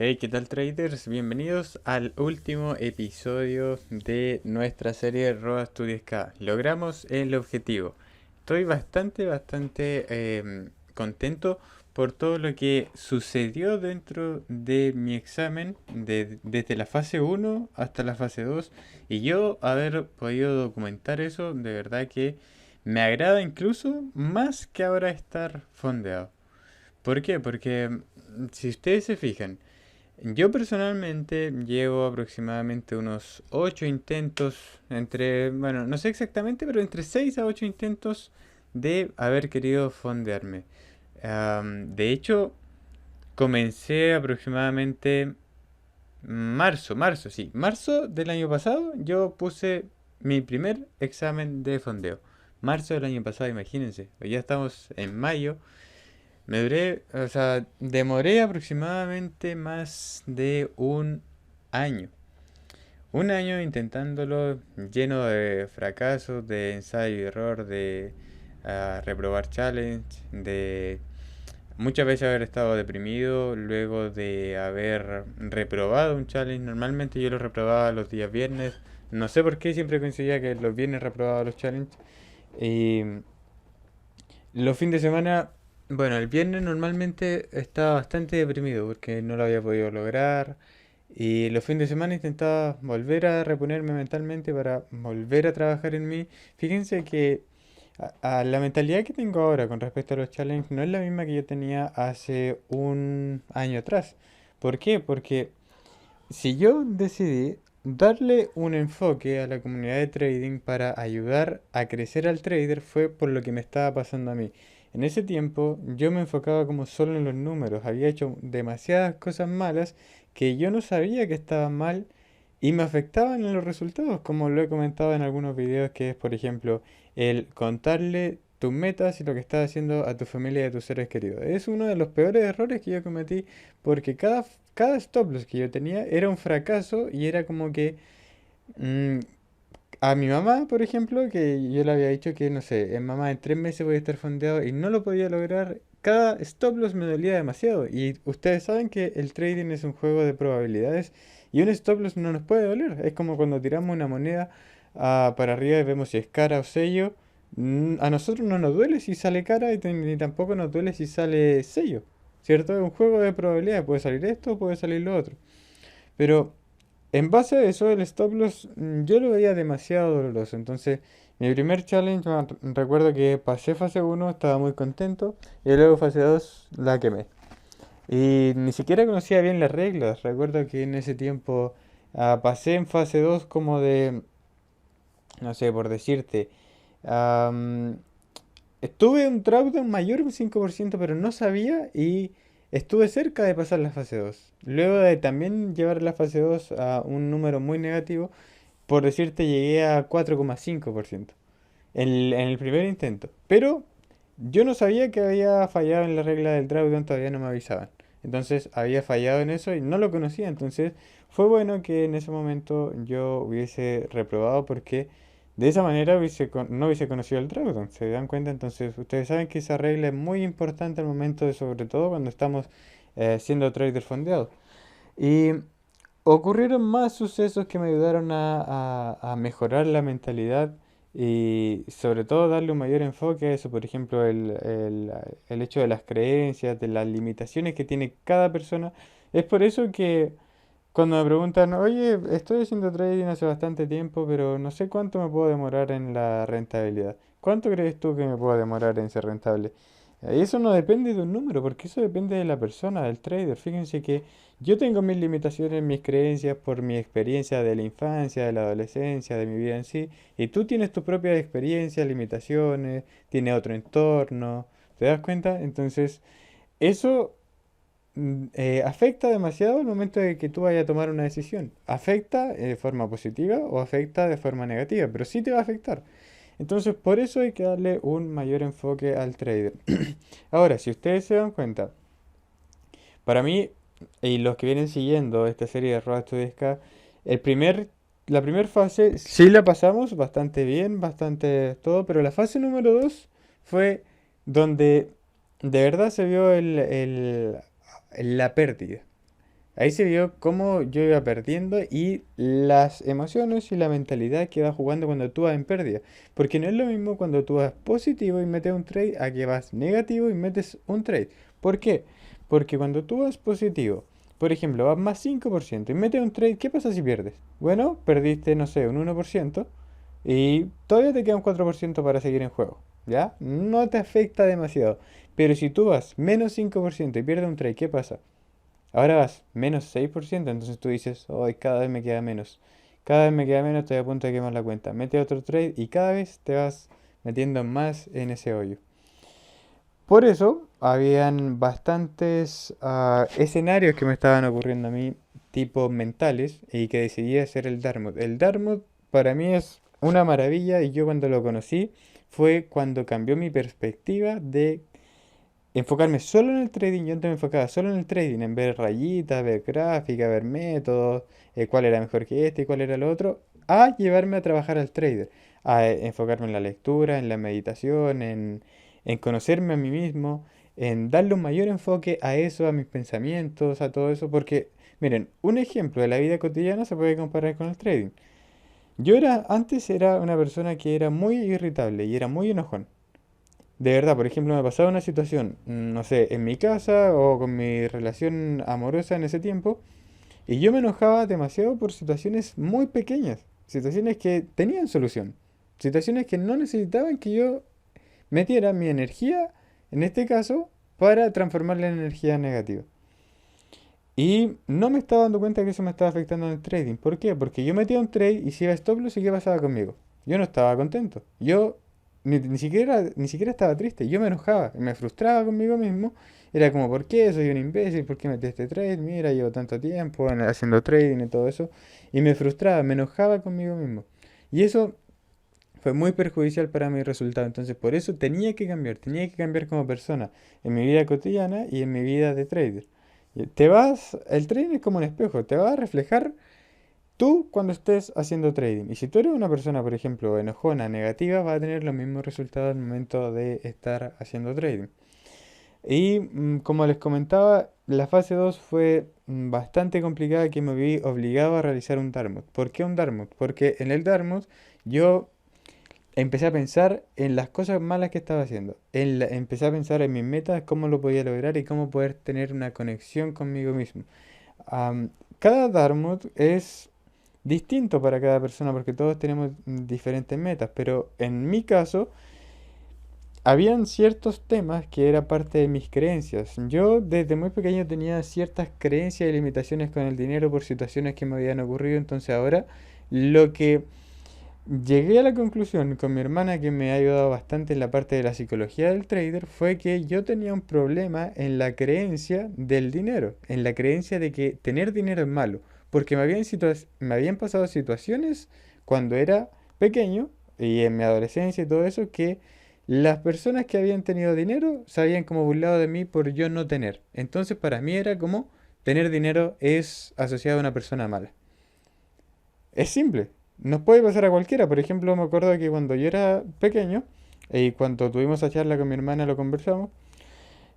Hey, ¿qué tal traders? Bienvenidos al último episodio de nuestra serie Road to 10K. Logramos el objetivo. Estoy bastante contento por todo lo que sucedió dentro de mi examen, desde la fase uno hasta la fase 2, y yo haber podido documentar eso, de verdad que me agrada incluso más que ahora estar fondeado. ¿Por qué? Porque si ustedes se fijan, yo personalmente llevo aproximadamente unos 8 intentos, bueno, no sé exactamente, pero entre 6 a 8 intentos de haber querido fondearme. De hecho, comencé aproximadamente marzo del año pasado, yo puse mi primer examen de fondeo. Marzo del año pasado, imagínense, hoy ya estamos en mayo. Demoré aproximadamente más de un año. Un año intentándolo, lleno de fracasos, de ensayo y error, de reprobar challenge, de muchas veces haber estado deprimido, luego de haber reprobado un challenge. Normalmente yo lo reprobaba los días viernes. No sé por qué siempre coincidía que los viernes reprobaba los challenges. Y los fines de semana, bueno, el viernes normalmente estaba bastante deprimido porque no lo había podido lograr. Y los fines de semana intentaba volver a reponerme mentalmente para volver a trabajar en mí. Fíjense que a la mentalidad que tengo ahora con respecto a los challenges no es la misma que yo tenía hace un año atrás. ¿Por qué? Porque si yo decidí darle un enfoque a la comunidad de trading para ayudar a crecer al trader fue por lo que me estaba pasando a mí. En ese tiempo yo me enfocaba como solo en los números, había hecho demasiadas cosas malas que yo no sabía que estaban mal y me afectaban en los resultados, como lo he comentado en algunos videos, que es por ejemplo el contarle tus metas y lo que estás haciendo a tu familia y a tus seres queridos. Es uno de los peores errores que yo cometí porque cada stop loss que yo tenía era un fracaso y era como que mm, a mi mamá, por ejemplo, que yo le había dicho que, no sé, en mamá en 3 meses voy a estar fondeado y no lo podía lograr, cada stop loss me dolía demasiado. Y ustedes saben que el trading es un juego de probabilidades y un stop loss no nos puede doler. Es como cuando tiramos una moneda para arriba y vemos si es cara o sello. A nosotros no nos duele si sale cara y ni tampoco nos duele si sale sello. ¿Cierto? Es un juego de probabilidades. Puede salir esto o puede salir lo otro. Pero en base a eso, el stop loss yo lo veía demasiado doloroso. Entonces, mi primer challenge, recuerdo que pasé fase uno, estaba muy contento. Y luego fase 2 la quemé. Y ni siquiera conocía bien las reglas. Recuerdo que en ese tiempo pasé en fase 2 como de, no sé, por decirte, am, estuve un drawdown mayor un 5% pero no sabía y estuve cerca de pasar la fase 2. Luego de también llevar la fase 2 a un número muy negativo, por decirte, llegué a 4,5% en el primer intento. Pero yo no sabía que había fallado en la regla del drawdown, todavía no me avisaban. Entonces había fallado en eso y no lo conocía. Entonces fue bueno que en ese momento yo hubiese reprobado porque de esa manera no hubiese conocido el drawdown. ¿Se dan cuenta? Entonces ustedes saben que esa regla es muy importante al momento de, sobre todo cuando estamos siendo trader fondeados. Y ocurrieron más sucesos que me ayudaron a mejorar la mentalidad y sobre todo darle un mayor enfoque a eso, por ejemplo, el hecho de las creencias, de las limitaciones que tiene cada persona. Es por eso que cuando me preguntan, oye, estoy haciendo trading hace bastante tiempo, pero no sé cuánto me puedo demorar en la rentabilidad. ¿Cuánto crees tú que me puedo demorar en ser rentable? Y eso no depende de un número, porque eso depende de la persona, del trader. Fíjense que yo tengo mis limitaciones, mis creencias por mi experiencia de la infancia, de la adolescencia, de mi vida en sí, y tú tienes tus propias experiencias, limitaciones, tienes otro entorno. ¿Te das cuenta? Entonces, eso afecta demasiado al momento de que tú vayas a tomar una decisión. Afecta de forma positiva o afecta de forma negativa, pero sí te va a afectar. Entonces, por eso hay que darle un mayor enfoque al trader. Ahora, si ustedes se dan cuenta, para mí y los que vienen siguiendo esta serie de Road to 10K, el primer, la primera fase sí la pasamos bastante bien, bastante todo, pero la fase número 2 fue donde de verdad se vio la pérdida. Ahí se vio cómo yo iba perdiendo y las emociones y la mentalidad que vas jugando cuando tú vas en pérdida. Porque no es lo mismo cuando tú vas positivo y metes un trade a que vas negativo y metes un trade. ¿Por qué? Porque cuando tú vas positivo, por ejemplo, vas más 5% y metes un trade, ¿qué pasa si pierdes? Bueno, perdiste, no sé, un 1% y todavía te queda un 4% para seguir en juego. ¿Ya? No te afecta demasiado. Pero si tú vas menos 5% y pierdes un trade, ¿qué pasa? Ahora vas menos 6%, entonces tú dices, hoy cada vez me queda menos. Cada vez me queda menos, estoy a punto de quemar la cuenta. Mete otro trade y cada vez te vas metiendo más en ese hoyo. Por eso, habían bastantes escenarios que me estaban ocurriendo a mí, tipo mentales, y que decidí hacer el Dartmouth. El Dartmouth para mí es una maravilla y yo cuando lo conocí fue cuando cambió mi perspectiva de enfocarme solo en el trading. Yo antes me enfocaba solo en el trading, en ver rayitas, ver gráficas, ver métodos, cuál era mejor que este y cuál era el otro, a llevarme a trabajar al trader, a enfocarme en la lectura, en la meditación, en conocerme a mí mismo, en darle un mayor enfoque a eso, a mis pensamientos, a todo eso, porque, miren, un ejemplo de la vida cotidiana se puede comparar con el trading. Antes era una persona que era muy irritable y era muy enojón. De verdad, por ejemplo, me pasaba una situación, no sé, en mi casa o con mi relación amorosa en ese tiempo, y yo me enojaba demasiado por situaciones muy pequeñas, situaciones que tenían solución, situaciones que no necesitaban que yo metiera mi energía, en este caso, para transformarla en energía negativa. Y no me estaba dando cuenta que eso me estaba afectando en el trading. ¿Por qué? Porque yo metía un trade y si iba a stop loss, ¿y qué pasaba conmigo? Yo no estaba contento. Yo ni siquiera estaba triste. Yo me enojaba, me frustraba conmigo mismo. Era como, ¿por qué? Soy un imbécil, ¿por qué metí este trade? Mira, llevo tanto tiempo haciendo trading y todo eso. Y me frustraba, me enojaba conmigo mismo. Y eso fue muy perjudicial para mi resultado. Entonces, por eso tenía que cambiar como persona en mi vida cotidiana y en mi vida de trader. El trading es como un espejo, te va a reflejar tú cuando estés haciendo trading. Y si tú eres una persona, por ejemplo, enojona, negativa, va a tener los mismos resultados al momento de estar haciendo trading. Y como les comentaba, la fase 2 fue bastante complicada, que me vi obligado a realizar un Dartmouth. ¿Por qué un Dartmouth? Porque en el Dartmouth yo empecé a pensar en las cosas malas que estaba haciendo. Empecé a pensar en mis metas, cómo lo podía lograr y cómo poder tener una conexión conmigo mismo. Am, Cada Dartmouth es distinto para cada persona porque todos tenemos diferentes metas, pero en mi caso habían ciertos temas que era parte de mis creencias. Yo desde muy pequeño tenía ciertas creencias y limitaciones con el dinero por situaciones que me habían ocurrido, entonces ahora lo que llegué a la conclusión con mi hermana, que me ha ayudado bastante en la parte de la psicología del trader, fue que yo tenía un problema en la creencia del dinero, en la creencia de que tener dinero es malo, porque me habían pasado situaciones cuando era pequeño y en mi adolescencia y todo eso, que las personas que habían tenido dinero se habían como burlado de mí por yo no tener. Entonces para mí era como tener dinero es asociado a una persona mala. Es simple, nos puede pasar a cualquiera. Por ejemplo, me acuerdo que cuando yo era pequeño y cuando tuvimos esa charla con mi hermana lo conversamos,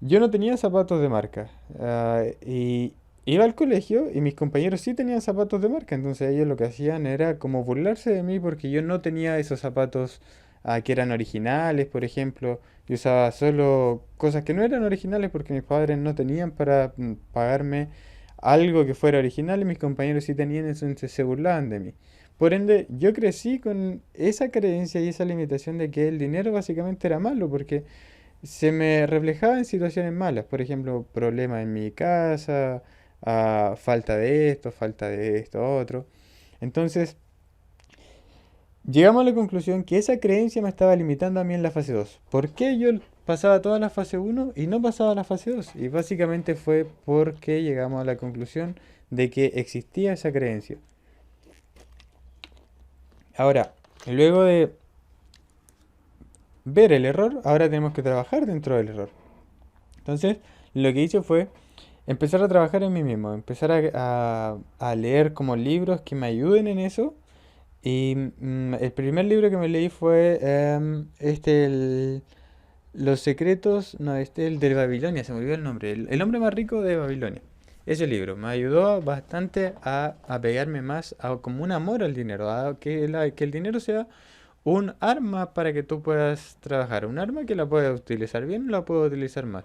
yo no tenía zapatos de marca. Y iba al colegio y mis compañeros sí tenían zapatos de marca, entonces ellos lo que hacían era como burlarse de mí porque yo no tenía esos zapatos que eran originales, por ejemplo. Yo usaba solo cosas que no eran originales porque mis padres no tenían para pagarme algo que fuera original y mis compañeros sí tenían eso, entonces se burlaban de mí. Por ende, yo crecí con esa creencia y esa limitación de que el dinero básicamente era malo porque se me reflejaba en situaciones malas, por ejemplo, problemas en mi casa, falta de esto, otro. Entonces, llegamos a la conclusión que esa creencia me estaba limitando a mí en la fase 2. ¿Por qué yo pasaba toda la fase 1 y no pasaba la fase 2? Y básicamente fue porque llegamos a la conclusión de que existía esa creencia. Ahora, luego de ver el error, ahora tenemos que trabajar dentro del error. Entonces, lo que hice fue empezar a trabajar en mí mismo, empezar a leer como libros que me ayuden en eso. Y el primer libro que me leí fue Los secretos, no, el de Babilonia, se me olvidó el nombre, el hombre más rico de Babilonia. ese libro. Me ayudó bastante a apegarme más a como un amor al dinero, a que el dinero sea un arma para que tú puedas trabajar, un arma que la puedes utilizar bien o la puedes utilizar mal.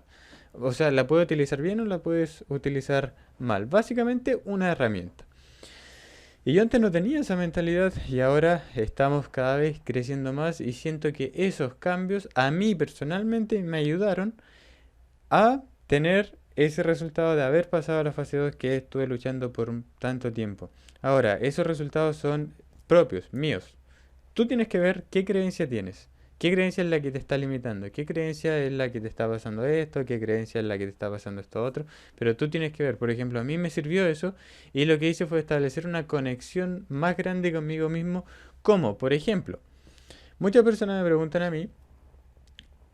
O sea, la puedes utilizar bien o la puedes utilizar mal. Básicamente una herramienta. Y yo antes no tenía esa mentalidad y ahora estamos cada vez creciendo más y siento que esos cambios a mí personalmente me ayudaron a tener ese resultado de haber pasado la fase 2 que estuve luchando por tanto tiempo. Ahora, esos resultados son propios, míos. Tú tienes que ver qué creencia tienes. ¿Qué creencia es la que te está limitando? ¿Qué creencia es la que te está pasando esto? ¿Qué creencia es la que te está pasando esto otro? Pero tú tienes que ver, por ejemplo, a mí me sirvió eso y lo que hice fue establecer una conexión más grande conmigo mismo. Como, por ejemplo, muchas personas me preguntan a mí,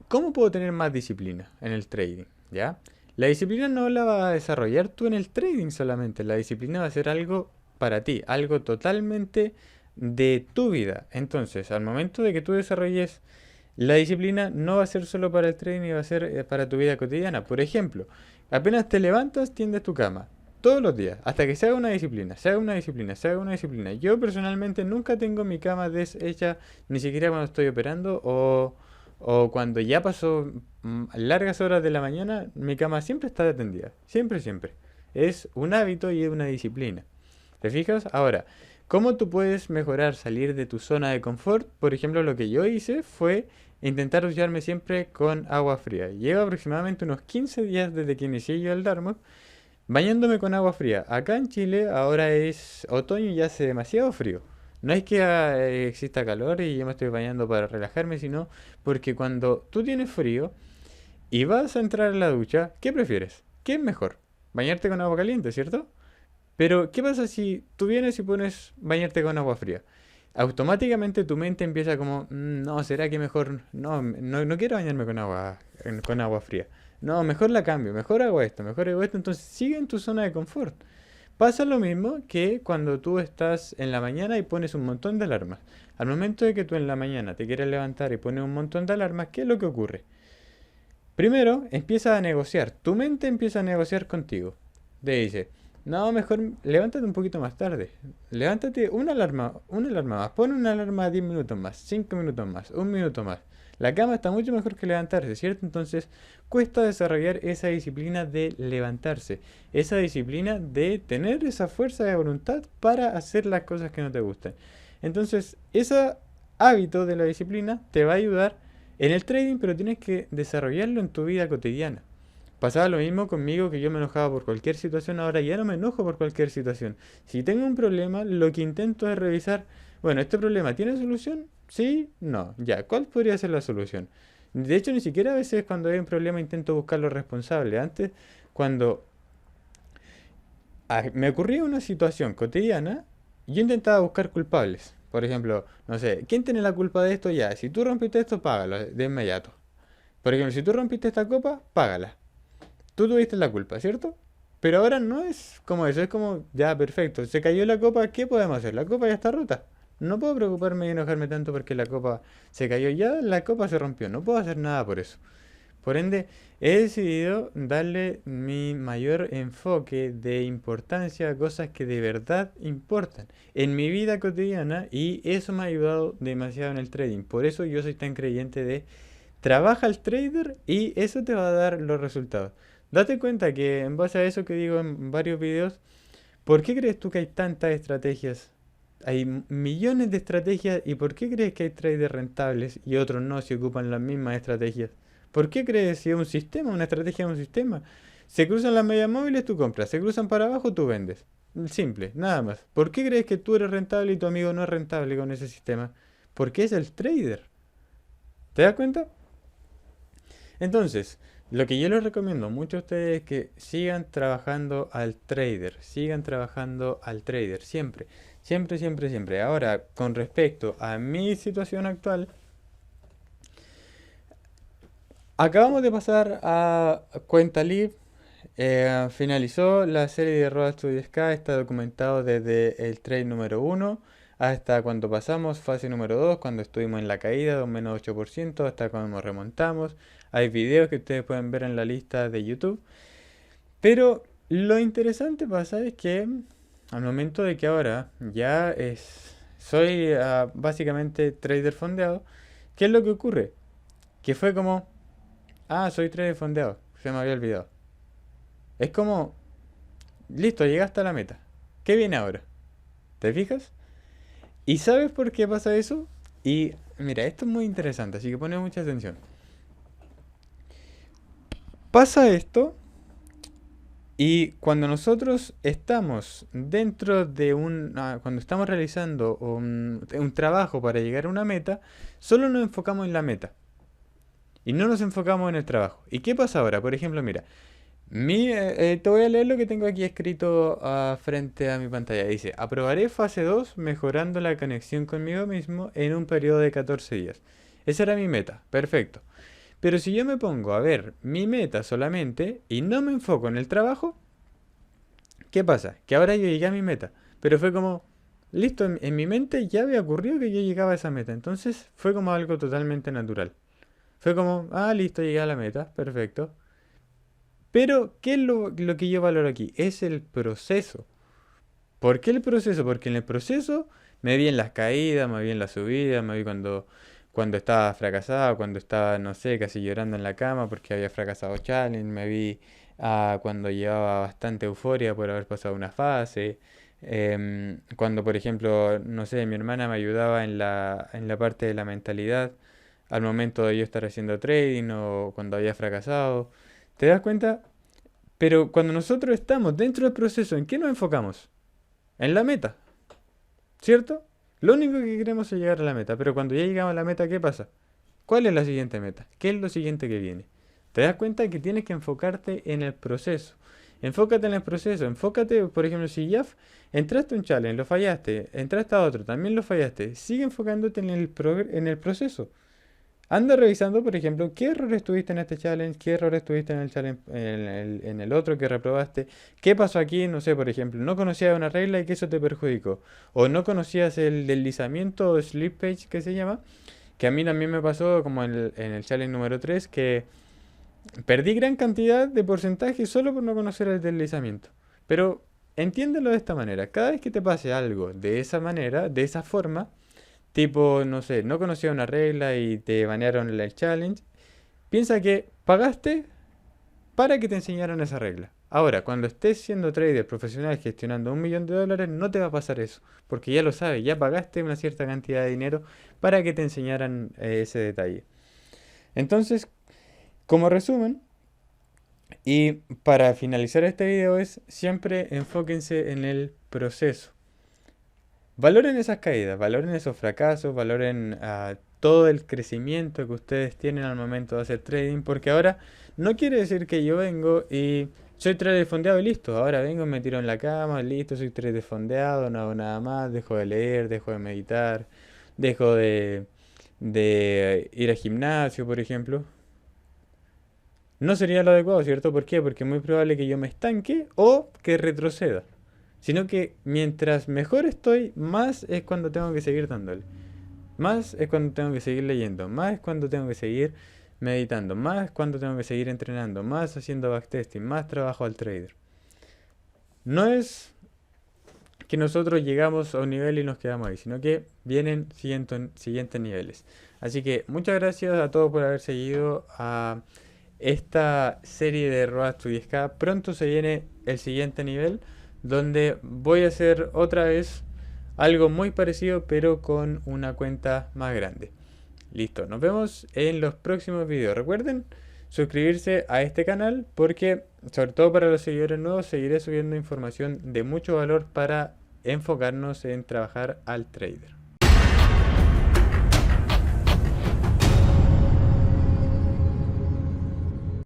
¿cómo puedo tener más disciplina en el trading? ¿Ya? La disciplina no la vas a desarrollar tú en el trading solamente, la disciplina va a ser algo para ti, algo totalmente de tu vida. Entonces, al momento de que tú desarrolles la disciplina, no va a ser solo para el trading, va a ser para tu vida cotidiana. Por ejemplo, apenas te levantas, tiendes tu cama. Todos los días, hasta que se haga una disciplina, se haga una disciplina, se haga una disciplina. Yo personalmente nunca tengo mi cama deshecha, ni siquiera cuando estoy operando o cuando ya pasó largas horas de la mañana, mi cama siempre está tendida. Siempre, siempre. Es un hábito y es una disciplina. ¿Te fijas? Ahora, ¿cómo tú puedes mejorar, salir de tu zona de confort? Por ejemplo, lo que yo hice fue intentar ducharme siempre con agua fría. Llevo aproximadamente unos 15 días desde que inicié yo el Dharma bañándome con agua fría. Acá en Chile ahora es otoño y ya hace demasiado frío. No es que exista calor y yo me estoy bañando para relajarme, sino porque cuando tú tienes frío y vas a entrar a la ducha, ¿qué prefieres? ¿Qué es mejor? Bañarte con agua caliente, ¿cierto? Pero, ¿qué pasa si tú vienes y pones bañarte con agua fría? Automáticamente tu mente empieza como, no, ¿será que mejor? No, no quiero bañarme con agua fría. No, mejor la cambio, mejor hago esto. Entonces sigue en tu zona de confort. Pasa lo mismo que cuando tú estás en la mañana y pones un montón de alarmas. Al momento de que tú en la mañana te quieres levantar y pones un montón de alarmas, ¿qué es lo que ocurre? Primero, empieza a negociar. Tu mente empieza a negociar contigo. Te dice, no, mejor levántate un poquito más tarde. Levántate una alarma más. Pon una alarma 10 minutos más, 5 minutos más, un minuto más. La cama está mucho mejor que levantarse, ¿cierto? Entonces, cuesta desarrollar esa disciplina de levantarse. Esa disciplina de tener esa fuerza de voluntad para hacer las cosas que no te gustan. Entonces, ese hábito de la disciplina te va a ayudar en el trading, pero tienes que desarrollarlo en tu vida cotidiana. Pasaba lo mismo conmigo, que yo me enojaba por cualquier situación, ahora ya no me enojo por cualquier situación. Si tengo un problema, lo que intento es revisar, bueno, ¿este problema tiene solución? Sí, no, ya, ¿cuál podría ser la solución? De hecho, ni siquiera a veces cuando hay un problema intento buscar los responsables. Antes, cuando me ocurría una situación cotidiana, yo intentaba buscar culpables. Por ejemplo, no sé, ¿quién tiene la culpa de esto? Ya, si tú rompiste esto, págalo de inmediato. Por ejemplo, si tú rompiste esta copa, págala. Tú tuviste la culpa, ¿cierto? Pero ahora no es como eso, es como, ya, perfecto, se cayó la copa, ¿qué podemos hacer? La copa ya está rota. No puedo preocuparme y enojarme tanto porque la copa se cayó, ya la copa se rompió, no puedo hacer nada por eso. Por ende, he decidido darle mi mayor enfoque de importancia a cosas que de verdad importan en mi vida cotidiana y eso me ha ayudado demasiado en el trading. Por eso yo soy tan creyente de trabaja el trader y eso te va a dar los resultados. Date cuenta que en base a eso que digo en varios videos, ¿por qué crees tú que hay tantas estrategias? Hay millones de estrategias y ¿por qué crees que hay traders rentables y otros no si ocupan las mismas estrategias? ¿Por qué crees si es un sistema, una estrategia es un sistema? Se cruzan las medias móviles, tú compras. Se cruzan para abajo, tú vendes. Simple, nada más. ¿Por qué crees que tú eres rentable y tu amigo no es rentable con ese sistema? Porque es el trader. ¿Te das cuenta? Entonces, lo que yo les recomiendo mucho a ustedes es que sigan trabajando al trader, sigan trabajando al trader, siempre, siempre, siempre, siempre. Ahora, con respecto a mi situación actual, acabamos de pasar a Cuenta Live. Finalizó la serie de Road to the Sky, está documentado desde el trade número uno hasta cuando pasamos fase número 2 cuando estuvimos en la caída de un menos 8% hasta cuando nos remontamos. Hay videos que ustedes pueden ver en la lista de YouTube. Pero Lo interesante pasa es que al momento de que ahora soy básicamente trader fondeado, ¿qué es lo que ocurre? Que fue como, soy trader fondeado, se me había olvidado. Es como, listo, llegaste a la meta. ¿Qué viene ahora? ¿Te fijas? ¿Y sabes por qué pasa eso? Y mira, esto es muy interesante, así que pone mucha atención. Pasa esto y cuando nosotros estamos dentro de cuando estamos realizando un trabajo para llegar a una meta, solo nos enfocamos en la meta y no nos enfocamos en el trabajo. ¿Y qué pasa ahora? Por ejemplo, mira, te voy a leer lo que tengo aquí escrito frente a mi pantalla. Dice, aprobaré fase 2 mejorando la conexión conmigo mismo en un periodo de 14 días. Esa era mi meta, perfecto. Pero si yo me pongo a ver mi meta solamente y no me enfoco en el trabajo, ¿qué pasa? Que ahora yo llegué a mi meta, pero fue como, listo, en mi mente ya había ocurrido que yo llegaba a esa meta, entonces fue como algo totalmente natural. Fue como, listo, llegué a la meta, perfecto. Pero, ¿qué es lo que yo valoro aquí? Es el proceso. ¿Por qué el proceso? Porque en el proceso me vi en las caídas, me vi en las subidas, me vi cuando estaba fracasado, cuando estaba, no sé, casi llorando en la cama porque había fracasado challenge, me vi cuando llevaba bastante euforia por haber pasado una fase, cuando, por ejemplo, no sé, mi hermana me ayudaba en la parte de la mentalidad al momento de yo estar haciendo trading o cuando había fracasado. ¿Te das cuenta? Pero cuando nosotros estamos dentro del proceso, ¿en qué nos enfocamos? En la meta, ¿cierto? Lo único que queremos es llegar a la meta, pero cuando ya llegamos a la meta, ¿qué pasa? ¿Cuál es la siguiente meta? ¿Qué es lo siguiente que viene? Te das cuenta que tienes que enfocarte en el proceso. Enfócate en el proceso, enfócate, por ejemplo, si ya entraste a un challenge, lo fallaste, entraste a otro, también lo fallaste, sigue enfocándote en el proceso. Anda revisando, por ejemplo, qué errores tuviste en este challenge, qué errores tuviste en el challenge, en el otro que reprobaste, qué pasó aquí, no sé, por ejemplo, no conocías una regla y que eso te perjudicó, o no conocías el deslizamiento o slippage que se llama, que a mí también me pasó como en el challenge número 3 que perdí gran cantidad de porcentaje solo por no conocer el deslizamiento. Pero entiéndelo de esta manera, cada vez que te pase algo de esa manera, de esa forma, tipo, no sé, no conocía una regla y te banearon el challenge. Piensa que pagaste para que te enseñaran esa regla. Ahora, cuando estés siendo trader profesional gestionando $1 millón, no te va a pasar eso. Porque ya lo sabes, ya pagaste una cierta cantidad de dinero para que te enseñaran ese detalle. Entonces, como resumen, y para finalizar este video es siempre enfóquense en el proceso. Valoren esas caídas, valoren esos fracasos, valoren todo el crecimiento que ustedes tienen al momento de hacer trading, porque ahora no quiere decir que yo vengo y soy trader fondeado y listo, ahora vengo, me tiro en la cama, listo, soy trader fondeado, no hago nada más, dejo de leer, dejo de meditar, dejo de ir al gimnasio, por ejemplo. No sería lo adecuado, ¿cierto? ¿Por qué? Porque es muy probable que yo me estanque o que retroceda. Sino que mientras mejor estoy, más es cuando tengo que seguir dándole. Más es cuando tengo que seguir leyendo. Más es cuando tengo que seguir meditando. Más es cuando tengo que seguir entrenando. Más haciendo backtesting. Más trabajo al trader. No es que nosotros llegamos a un nivel y nos quedamos ahí, sino que vienen siguientes niveles. Así que muchas gracias a todos por haber seguido a esta serie de Road to 10K. Pronto se viene el siguiente nivel, donde voy a hacer otra vez algo muy parecido, pero con una cuenta más grande. Listo, nos vemos en los próximos videos. Recuerden suscribirse a este canal porque, sobre todo para los seguidores nuevos, seguiré subiendo información de mucho valor para enfocarnos en trabajar al trader.